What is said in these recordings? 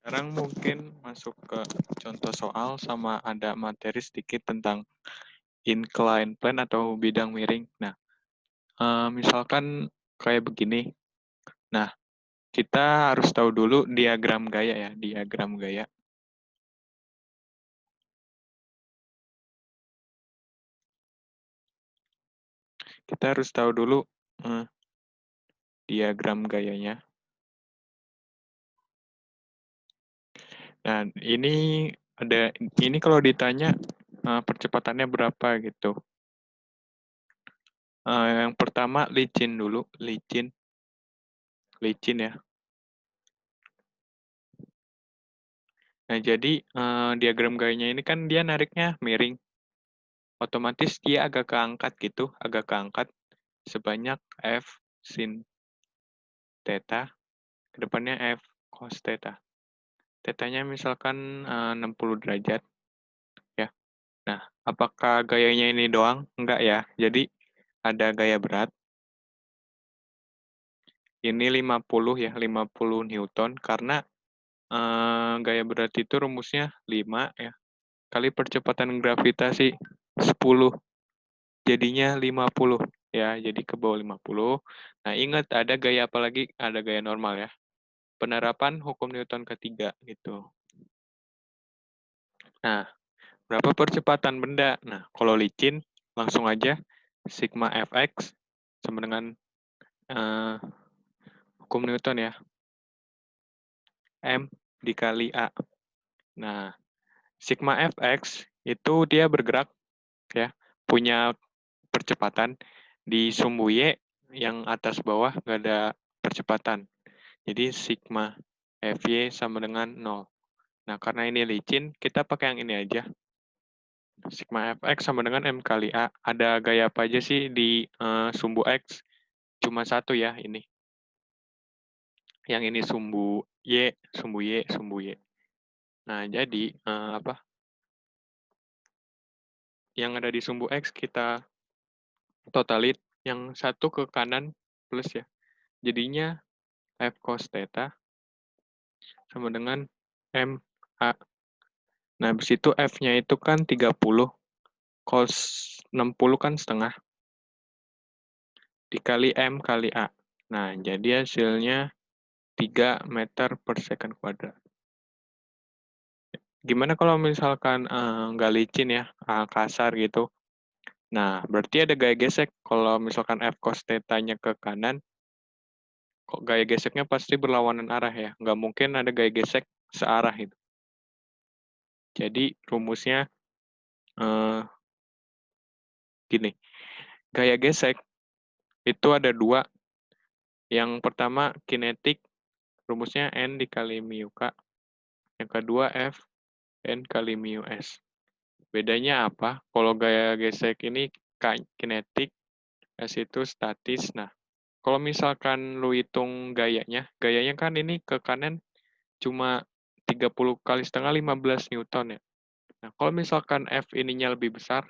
Sekarang mungkin masuk ke contoh soal sama ada materi sedikit tentang incline plane atau bidang miring. Nah, misalkan kayak begini. Nah, kita harus tahu dulu diagram gaya ya, diagram gaya. Kita harus tahu dulu diagram gayanya. Nah, ini kalau ditanya percepatannya berapa gitu. Yang pertama licin dulu, licin ya. Nah, jadi diagram gayanya ini kan dia nariknya miring. Otomatis dia agak keangkat gitu, agak keangkat sebanyak F sin theta, ke depannya F cos theta. Tetanya misalkan 60 derajat, ya. Nah, apakah gayanya ini doang? Enggak ya. Jadi ada gaya berat. Ini 50 ya, 50 Newton, karena gaya berat itu rumusnya 5 ya, kali percepatan gravitasi 10. Jadinya 50 ya, jadi ke bawah 50. Nah, ingat ada gaya apa lagi? Ada gaya normal ya. Penerapan hukum Newton ketiga gitu. Nah, berapa percepatan benda? Nah, kalau licin langsung aja sigma fx sama dengan uh, hukum Newton ya. M dikali A. Nah, sigma fx itu dia bergerak ya, punya percepatan di sumbu Y yang atas bawah nggak ada percepatan. Jadi sigma Fy sama dengan 0. Nah, karena ini licin, kita pakai yang ini aja. Sigma Fx sama dengan M kali A. Ada gaya apa aja sih di sumbu X? Cuma satu ya, ini. Yang ini sumbu Y, sumbu Y, sumbu Y. Nah, jadi, apa? Yang ada di sumbu X kita totalit. Yang satu ke kanan plus ya. Jadinya F cos theta sama dengan M A. Nah, habis itu F-nya itu kan 30, cos 60 kan setengah, dikali M kali A. Nah, jadi hasilnya 3 meter per second kuadrat. Gimana kalau misalkan nggak licin ya, kasar gitu. Nah, berarti ada gaya gesek. Kalau misalkan F cos theta-nya ke kanan, kok gaya geseknya pasti berlawanan arah ya. Nggak mungkin ada gaya gesek searah itu. Jadi rumusnya eh, gini, gaya gesek itu ada dua. Yang pertama kinetik, rumusnya N dikali mu K. Yang kedua F N kali mu S. Bedanya apa? Kalau gaya gesek ini kinetik, S itu statis. Nah, kalau misalkan lu hitung gayanya kan ini ke kanan cuma 30 kali setengah 15 Newton ya. Nah, kalau misalkan F ininya lebih besar,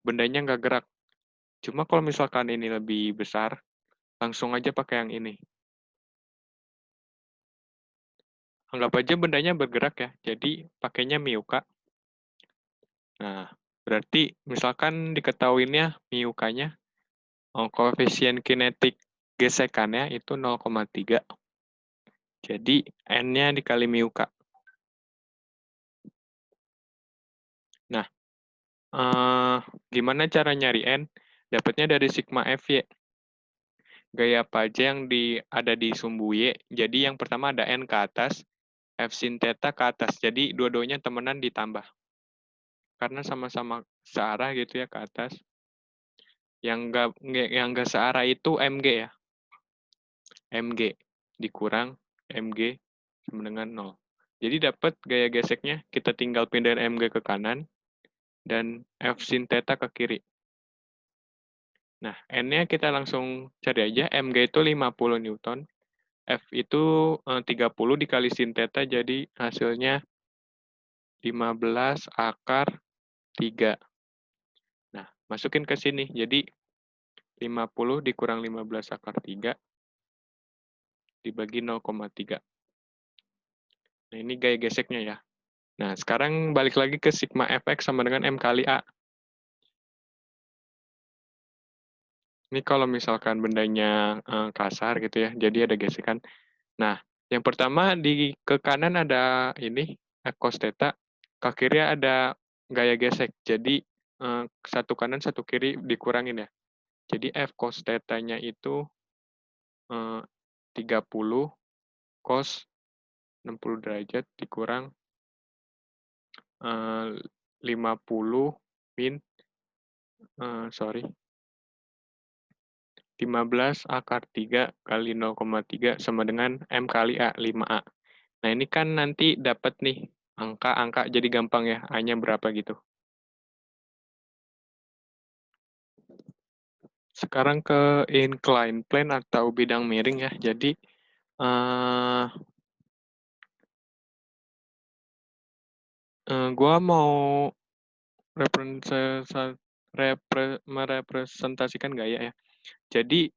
bendanya nggak gerak. Cuma kalau misalkan ini lebih besar, langsung aja pakai yang ini. Anggap aja bendanya bergerak ya, jadi pakainya mu K. Nah, berarti misalkan diketahuinnya mu K-nya, koefisien kinetik gesekannya itu 0,3. Jadi N-nya dikali mu K. Nah, gimana cara nyari N? Dapatnya dari sigma Fy. Gaya apa aja yang ada di sumbu Y. Jadi yang pertama ada N ke atas, F sin theta ke atas. Jadi dua-duanya temenan ditambah. Karena sama-sama searah gitu ya ke atas. Yang nggak searah itu Mg ya. Mg dikurang Mg sama dengan 0. Jadi dapat gaya geseknya, kita tinggal pindahin Mg ke kanan, dan F sin theta ke kiri. Nah, N-nya kita langsung cari aja. Mg itu 50 Newton. F itu 30 dikali sin theta, jadi hasilnya 15 akar 3. Nah, masukin ke sini. Jadi 50 dikurang 15 akar 3 dibagi 0,3. Nah, ini gaya geseknya ya. Nah, sekarang balik lagi ke sigma fx sama dengan M kali A. Ini kalau misalkan bendanya kasar gitu ya, jadi ada gesekan. Nah, yang pertama ke kanan ada ini, cos theta, ke kiri ada gaya gesek. Jadi, satu kanan, satu kiri dikurangin ya. Jadi F cos theta-nya itu 30 cos 60 derajat dikurang 50 min, sorry, 15 akar 3 kali 0,3 sama dengan M kali A, 5A. Nah, ini kan nanti dapat nih angka-angka, jadi gampang ya, A-nya berapa gitu. Sekarang ke incline plane atau bidang miring ya. Jadi, gua mau merepresentasikan gaya ya. Jadi,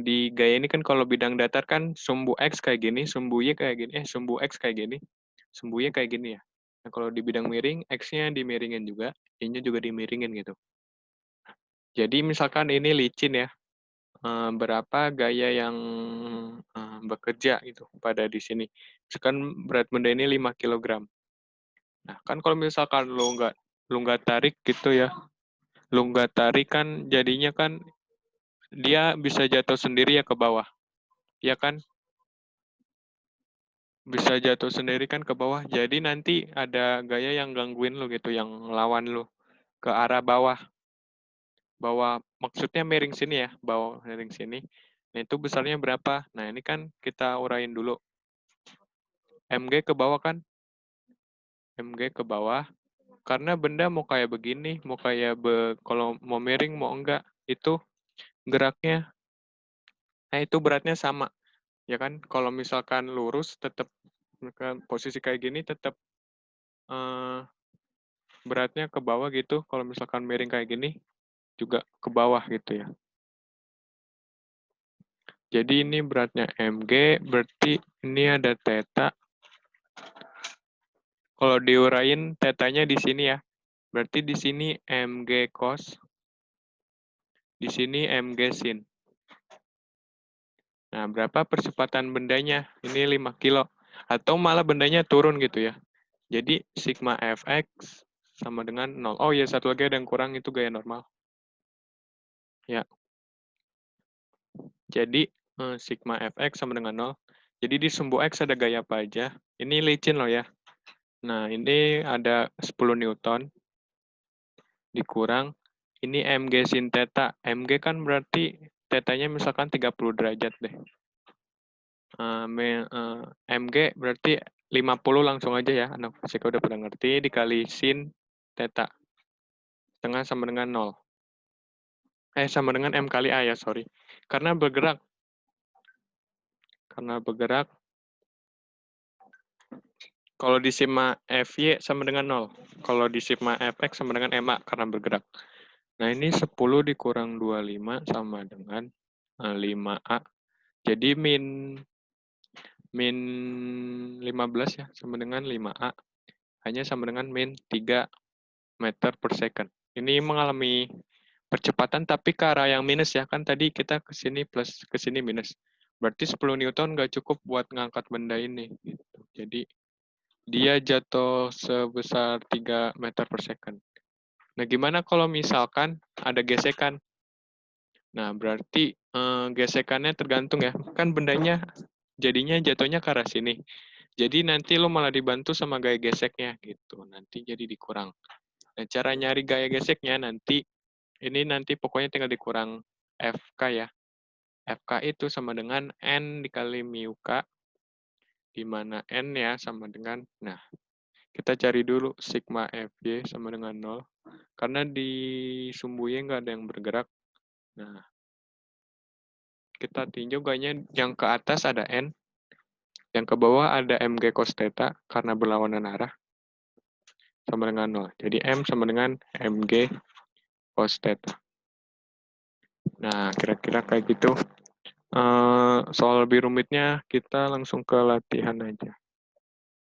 di gaya ini kan kalau bidang datar kan sumbu X kayak gini, sumbu Y kayak gini, sumbu X kayak gini, sumbu Y kayak gini ya. Nah, kalau di bidang miring, X-nya dimiringin juga, Y-nya juga dimiringin gitu. Jadi misalkan ini licin ya, berapa gaya yang bekerja gitu pada di sini. Misalkan berat benda ini 5 kilogram. Nah, kan kalau misalkan lu nggak tarik gitu ya, lu nggak tarik kan jadinya kan dia bisa jatuh sendiri ya ke bawah. Ya kan? Bisa jatuh sendiri kan ke bawah. Jadi nanti ada gaya yang gangguin lu gitu, yang lawan lu ke arah bawah. Bawah maksudnya miring sini ya, bawah miring sini. Nah, itu besarnya berapa? Nah, ini kan kita urain dulu. MG ke bawah kan? MG ke bawah. Karena benda mau kayak begini, mau kayak kalau mau miring mau enggak, itu geraknya, nah itu beratnya sama. Ya kan? Kalau misalkan lurus tetap posisi kayak gini tetap eh, beratnya ke bawah gitu. Kalau misalkan miring kayak gini juga ke bawah gitu ya. Jadi ini beratnya mg, berarti ini ada theta. Kalau diurain tetanya di sini ya. Berarti di sini mg cos, di sini mg sin. Nah, berapa percepatan bendanya? Ini 5 kilo. Atau malah bendanya turun gitu ya. Jadi sigma fx sama dengan 0. Oh ya, satu lagi ada yang kurang, itu gaya normal. Ya, jadi sigma fx sama dengan 0. Jadi di sumbu x ada gaya apa aja? Ini licin loh ya. Nah, ini ada 10 Newton dikurang. Ini mg sin theta. Mg kan berarti tetanya misalkan 30 derajat deh. Mg berarti 50 langsung aja ya. Anak fisika udah pada ngerti. Dikali sin theta. Setengah sama dengan 0. Sama dengan M kali A ya, sorry. Karena bergerak. Kalau di sigma Fy sama dengan 0. Kalau di sigma Fx sama dengan MA karena bergerak. Nah, ini 10 dikurang 25 sama dengan 5A. Jadi min 15 ya, sama dengan 5A. Hanya sama dengan min 3 meter per second. Ini mengalami percepatan tapi ke arah yang minus ya. Kan tadi kita ke sini plus, ke sini minus. Berarti 10 Newton nggak cukup buat ngangkat benda ini. Gitu. Jadi dia jatuh sebesar 3 meter per second. Nah, gimana kalau misalkan ada gesekan? Nah, berarti gesekannya tergantung ya. Kan bendanya jadinya jatuhnya ke arah sini. Jadi nanti lo malah dibantu sama gaya geseknya gitu. Nanti jadi dikurang. Nah, cara nyari gaya geseknya nanti pokoknya tinggal dikurang FK ya. FK itu sama dengan N dikali mu K, di mana N ya sama dengan, nah, kita cari dulu sigma Fy sama dengan 0. Karena di sumbu Y nggak ada yang bergerak. Nah, kita tinjau gayanya yang ke atas ada N, yang ke bawah ada Mg cos theta karena berlawanan arah sama dengan 0. Jadi M sama dengan Mg cos theta. Nah, kira-kira kayak gitu. Soal lebih rumitnya kita langsung ke latihan aja.